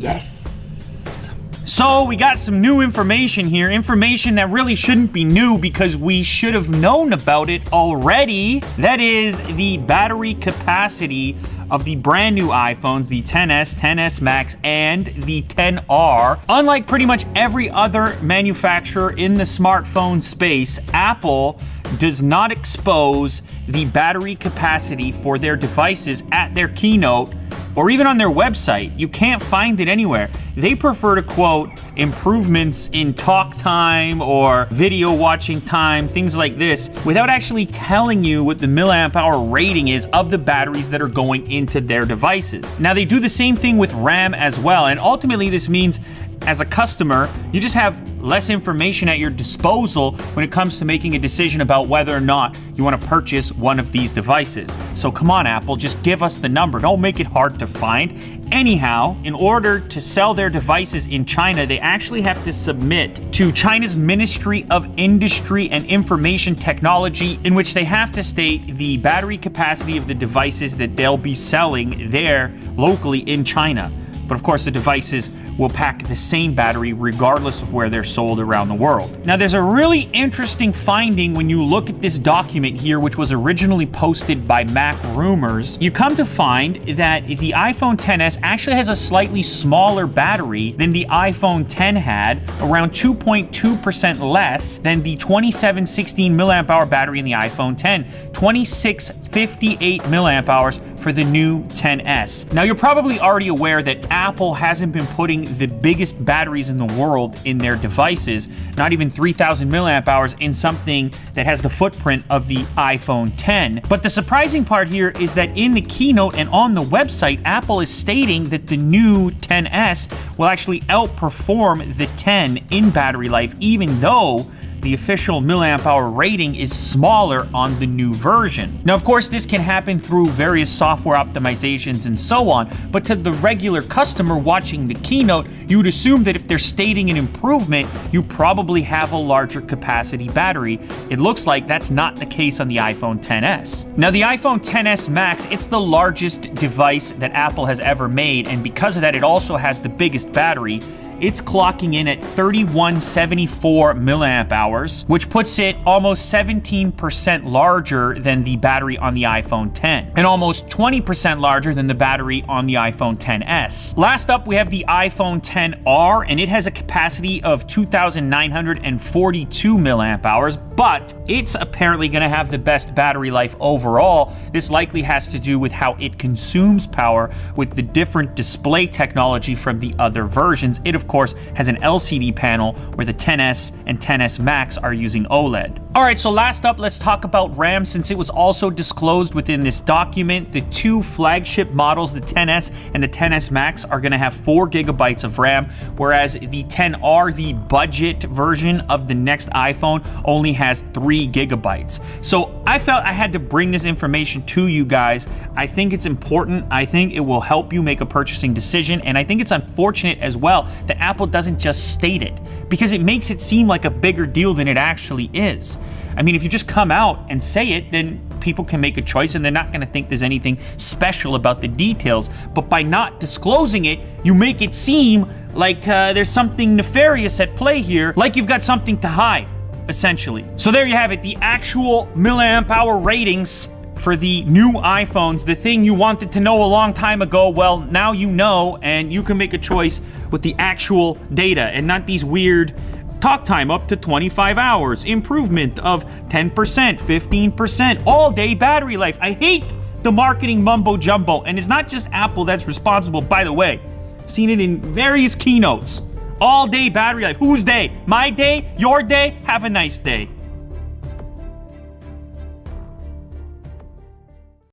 Yes. So we got some new information here, information that really shouldn't be new because we should have known about it already. That is the battery capacity of the brand new iPhones, the XS, XS Max, and the XR. Unlike pretty much every other manufacturer in the smartphone space, Apple does not expose the battery capacity for their devices at their keynote or even on their website. You can't find it anywhere. They prefer to quote improvements in talk time or video watching time, things like this, without actually telling you what the milliamp hour rating is of the batteries that are going into their devices. Now, they do the same thing with RAM as well, and ultimately this means as a customer, you just have less information at your disposal when it comes to making a decision about whether or not you want to purchase one of these devices. So come on, Apple, just give us the number. Don't make it hard to find. Anyhow, in order to sell their devices in China, they actually have to submit to China's Ministry of Industry and Information Technology, in which they have to state the battery capacity of the devices that they'll be selling there locally in China. But of course, the devices will pack the same battery regardless of where they're sold around the world. Now, there's a really interesting finding when you look at this document here, which was originally posted by Mac Rumors. You come to find that the iPhone XS actually has a slightly smaller battery than the iPhone X had, around 2.2% less than the 2716 milliamp hour battery in the iPhone X, 2658 milliamp hours for the new XS. Now, you're probably already aware that Apple hasn't been putting the biggest batteries in the world in their devices, not even 3000 milliamp hours in something that has the footprint of the iPhone X. But the surprising part here is that in the keynote and on the website, Apple is stating that the new XS will actually outperform the X in battery life, even though the official milliamp hour rating is smaller on the new version. Now, of course, this can happen through various software optimizations and so on, but to the regular customer watching the keynote, you would assume that if they're stating an improvement, you probably have a larger capacity battery. It looks like that's not the case on the iPhone XS. Now, the iPhone XS Max, it's the largest device that Apple has ever made, and because of that, it also has the biggest battery. It's clocking in at 3174 milliamp hours, which puts it almost 17% larger than the battery on the iPhone X, and almost 20% larger than the battery on the iPhone XS. Last up, we have the iPhone XR, and it has a capacity of 2942 milliamp hours, but it's apparently going to have the best battery life overall. This likely has to do with how it consumes power with the different display technology from the other versions. It, of course, has an LCD panel where the XS and XS Max are using OLED. All right, so last up, let's talk about RAM, since it was also disclosed within this document. The two flagship models, the XS and the XS Max, are going to have 4 gigabytes of RAM, whereas the XR, the budget version of the next iPhone, only has 3 gigabytes. So I felt I had to bring this information to you guys. I think it's important. I think it will help you make a purchasing decision, and I think it's unfortunate as well that Apple doesn't just state it, because it makes it seem like a bigger deal than it actually is. I mean, if you just come out and say it, then people can make a choice and they're not going to think there's anything special about the details. But by not disclosing it, you make it seem like there's something nefarious at play here, like you've got something to hide, essentially. So there you have it, the actual milliamp hour ratings for the new iPhones, the thing you wanted to know a long time ago. Well, now you know, and you can make a choice with the actual data and not these weird talk time up to 25 hours, improvement of 10%, 15%, all day battery life. I hate the marketing mumbo jumbo, and it's not just Apple that's responsible, by the way. Seen it in various keynotes. All day battery life. Whose day? My day? Your day? Have a nice day.